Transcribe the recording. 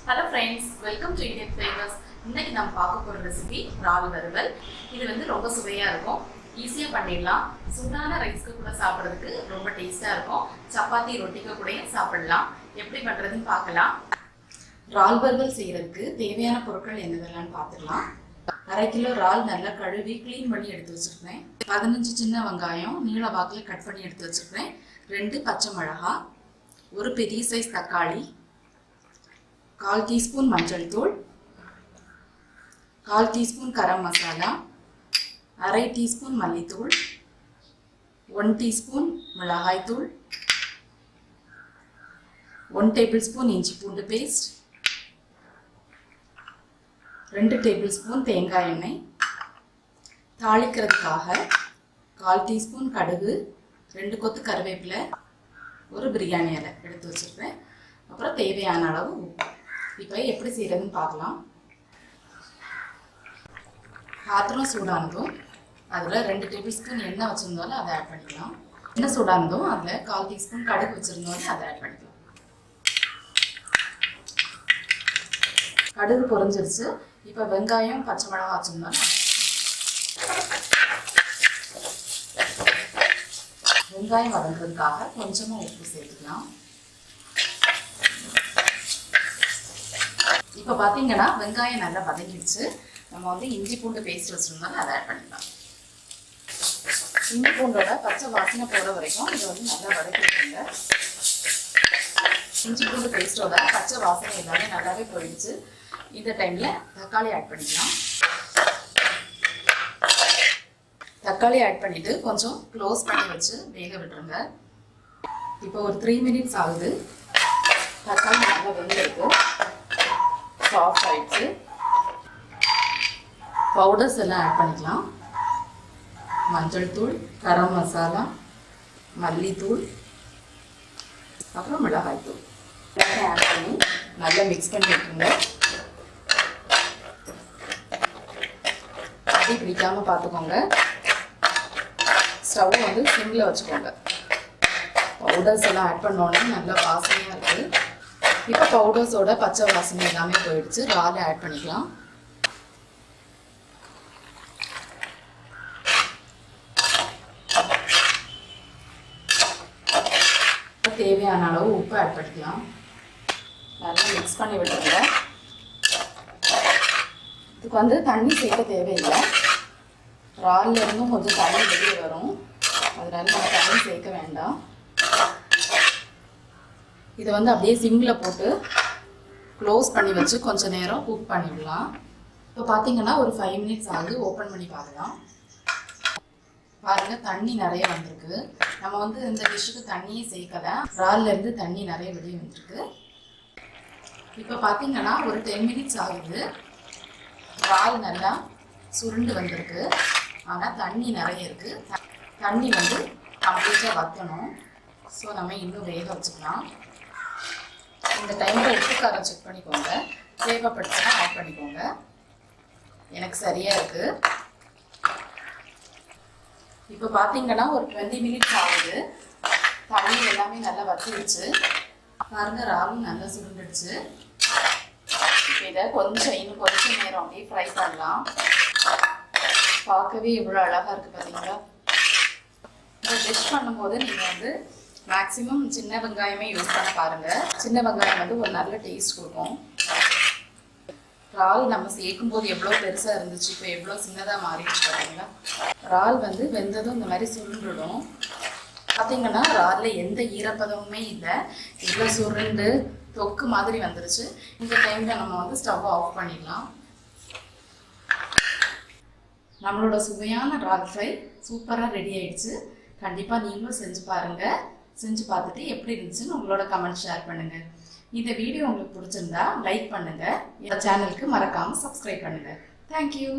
Hello friends, welcome to Indian Flavours. இன்னைக்கு நம்ம பார்க்க போற ரெசிபி இறால் வறுவல். இது வந்து ரொம்ப சுவையா இருக்கும். ஈஸியா பண்ணிடலாம். சூடான ரைஸ்க்கு கூட சாப்பிடுறதுக்கு ரொம்ப டேஸ்டா இருக்கும். சப்பாத்தி ரொட்டிக்கு கூடயும் சாப்பிடலாம். எப்படி பண்றதுன்னு பார்க்கலாம். இறால் வறுவல் செய்யறதுக்கு தேவையான பொருட்கள் என்னதெல்லாம் பார்த்துக்கலாம். 1/2 கிலோ இறால் நல்லா கழுவி க்ளீன் பண்ணி எடுத்து வச்சிருக்கேன். 15 சின்ன வெங்காயம் நீள வாக்குல கட் பண்ணி எடுத்து வச்சிருக்கேன். 2 பச்சை மிளகாய், ஒரு பெரிய சைஸ் தக்காளி, 1/4 டீஸ்பூன் மஞ்சள் தூள், 1/4 டீஸ்பூன் கரம் மசாலா, 1/2 டீஸ்பூன் மல்லித்தூள், 1 டீஸ்பூன் மிளகாய் தூள், 1 டேபிள்ஸ்பூன் இஞ்சி பூண்டு பேஸ்ட், 2 டேபிள்ஸ்பூன் தேங்காய் எண்ணெய், தாளிக்கிறதுக்காக 1/4 டீஸ்பூன் கடுகு, 2 கொத்து கருவேப்பிலை, ஒரு பிரியாணி இலை எடுத்து வச்சிருக்கேன். அப்புறம் தேவையான அளவு உப்பு. இப்போ எப்படி செய்யறதுன்னு பார்க்கலாம். பாத்திரம் சூடானதும் அதில் 2 டேபிள்ஸ்பூன் எண்ணெய் வச்சுருந்தாலும் அதை ஆட் பண்ணிக்கலாம். எண்ணெய் சூடானதும் அதில் 1/4 டீஸ்பூன் கடுகு வச்சுருந்தாலும் அதை ஆட் பண்ணிக்கலாம். கடுகு பொரிஞ்சிருச்சு. இப்போ வெங்காயம் பச்சை மிளகாய் வச்சுருந்தாலும் வெங்காயம் வதங்குறதுக்காக கொஞ்சமாக உப்பு சேர்த்துக்கலாம். இப்போ பார்த்தீங்கன்னா வெங்காயம் நல்லா வதங்கிடுச்சு. நம்ம வந்து இஞ்சி பூண்டு பேஸ்ட் வச்சுருந்தாலும் அதை ஆட் பண்ணிக்கலாம். இஞ்சி பூண்டோட பச்சை வாசனை போகிற வரைக்கும் இதை வந்து நல்லா வதக்கிடுங்க. இஞ்சி பூண்டு பேஸ்டோட பச்சை வாசனை எல்லாமே நல்லாவே போயிடுச்சு. இந்த டைமில் தக்காளி ஆட் பண்ணிக்கலாம். தக்காளி ஆட் பண்ணிவிட்டு கொஞ்சம் க்ளோஸ் பண்ணி வச்சு வேக விட்டுருங்க. இப்போ ஒரு 3 மினிட்ஸ் ஆகுது. தக்காளி நல்லா வெந்திருக்கு, சாஃப்ட் ஆயிடுச்சு. பவுடர்ஸ் எல்லாம் ஆட் பண்ணிக்கலாம். மஞ்சள் தூள், கரம் மசாலா, மல்லித்தூள், அப்புறம் மிளகாய் தூள் ஆட் பண்ணி நல்லா மிக்ஸ் பண்ணி விட்டுருங்க. அடி பிடிக்காமல் பார்த்துக்கோங்க. ஸ்டவ் வந்து சிம்மில் வச்சுக்கோங்க. பவுடர்ஸ் எல்லாம் ஆட் பண்ணோன்னே நல்லா வாசனையாக இருக்குது. இப்போ பவுடர்ஸோட பச்சை வாசனை எல்லாமே போயிடுச்சு. இறாலை ஆட் பண்ணிக்கலாம். தேவையான அளவு உப்பு ஆட் பண்ணிக்கலாம். நல்லா மிக்ஸ் பண்ணி விட்டுருங்க. இதுக்கு வந்து தண்ணி சேர்க்க தேவையில்லை. இறால்ல இருந்தும் கொஞ்சம் தண்ணி வெளியே வரும். அதனால நம்ம தண்ணி சேர்க்க வேண்டாம். இதை வந்து அப்படியே சிம்மில் போட்டு க்ளோஸ் பண்ணி வச்சு கொஞ்சம் நேரம் குக் பண்ணிடலாம். இப்போ பார்த்தீங்கன்னா ஒரு 5 மினிட்ஸ் ஆகுது. ஓப்பன் பண்ணி பார்க்கலாம். பாருங்கள், தண்ணி நிறைய வந்திருக்கு. நம்ம வந்து இந்த டிஷ்ஷுக்கு தண்ணியே சேர்க்கலை. இறால்லேருந்து தண்ணி நிறைய வெளியே வந்துருக்கு. இப்போ பார்த்தீங்கன்னா ஒரு 10 மினிட்ஸ் ஆகுது. இறால் நல்லா சுருண்டு வந்திருக்கு. ஆனால் தண்ணி நிறைய இருக்குது. தண்ணி வந்து கம்ப்ளீட்டாக வற்றணும். ஸோ நம்ம இன்னும் வேக வச்சுக்கலாம். இந்த டைமில் உப்பு காரம் செக் பண்ணிக்கோங்க. தேவைப்பட்டுச்சுன்னா ஆட் பண்ணிக்கோங்க. எனக்கு சரியாக இருக்குது. இப்போ பார்த்தீங்கன்னா ஒரு 20 மினிட்ஸ் ஆகுது. தண்ணி எல்லாமே நல்லா வற்றிடுச்சு. பாருங்கள், இறாலும் நல்லா சுருண்டுடுச்சு. இப்போ இதை இன்னும் கொஞ்சம் நேரம் அப்படியே ஃப்ரை பண்ணலாம். பார்க்கவே இவ்வளோ அழகாக இருக்குது பார்த்தீங்களா. இந்த டிஷ் பண்ணும்போது நீங்கள் வந்து மேக்ஸிமம் சின்ன வெங்காயமே யூஸ் பண்ண பாருங்கள். சின்ன வெங்காயம் வந்து ஒரு நல்ல டேஸ்ட் கொடுக்கும். இறால் நம்ம சேர்க்கும் போது எவ்வளோ பெருசாக இருந்துச்சு, இப்போ எவ்வளோ சின்னதாக மாறிடுச்சு பார்த்தீங்களா. இறால் வந்து வெந்ததும் இந்த மாதிரி சுருண்டுடும். பார்த்தீங்கன்னா இறாலில் எந்த ஈரப்பதமுமே இல்லை. இவ்வளோ சுருண்டு தொக்கு மாதிரி வந்துருச்சு. இந்த டைமில் நம்ம வந்து ஸ்டவ் ஆஃப் பண்ணிடலாம். நம்மளோட சுவையான இறால் ஃப்ரை சூப்பராக ரெடி ஆயிடுச்சு. கண்டிப்பாக நீங்களும் செஞ்சு பாருங்கள். செஞ்சு பார்த்துட்டு எப்படி இருந்துச்சுன்னு உங்களோட கமெண்ட் ஷேர் பண்ணுங்கள். இந்த வீடியோ உங்களுக்கு பிடிச்சிருந்தா லைக் பண்ணுங்கள். இந்த சேனலுக்கு மறக்காமல் சப்ஸ்கிரைப் பண்ணுங்கள். தேங்க்யூ.